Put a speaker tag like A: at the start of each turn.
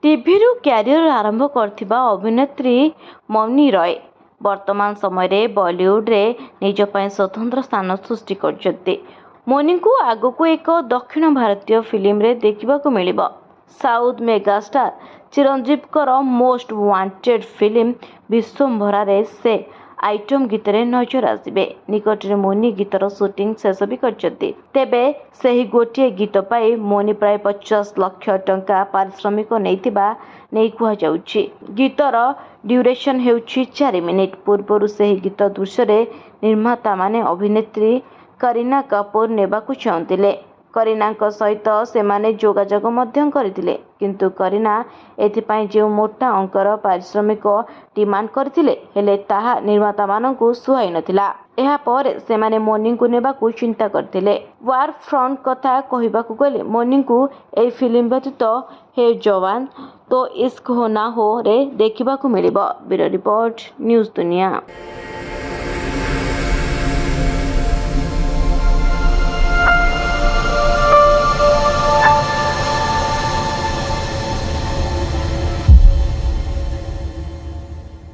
A: TV career आरंभ करथिबा अभिनेत्री मौनी रॉय वर्तमान समय रे बॉलीवुड रे निज ପାଇଁ स्वतंत्र स्थान सृष्टि करछथि। मौनी को आगो को एक दक्षिण भारतीय फिल्म रे देखिबा को मिलिबो। साउथ मेगास्टार चिरंजीव कर मोस्ट वांटेड फिल्म विश्वम्भरा रे से आइटम गीत रे नजर आसबे। निकट रे मौनी गीतर शूटिंग शेष भी करछथि। तेबे सही गोटे गीत पाई मौनी प्राय 50 लाख टंका पारिश्रमिक नैथिबा नै कुहा जाउछि। गीतर ड्यूरेशन हेउछि 4 मिनिट। पूर्वरु सही गीत दृश्य रे निर्माता माने अभिनेत्री करीना कपूर नेबाकु चाहुतिले। करीना सहित सेमाने जोगाजोग मध्यम करथिले, किंतु करीना एथिपाई जे मोटा अंकर पारिश्रमिक डिमांड करथिले हेले ताहा निर्माता माननकु सुहाई नथिला। एहा पर सेमाने मौनी को नेबाकु चिंता करथिले। वार फ्रंट कथा कहिबाकु गले मौनी को ए फिल्म व्यतीत हे जवान तो इश्क हो ना हो रे देखिबाकु मिलिबो। ब्यूरो रिपोर्ट, न्यूज दुनिया।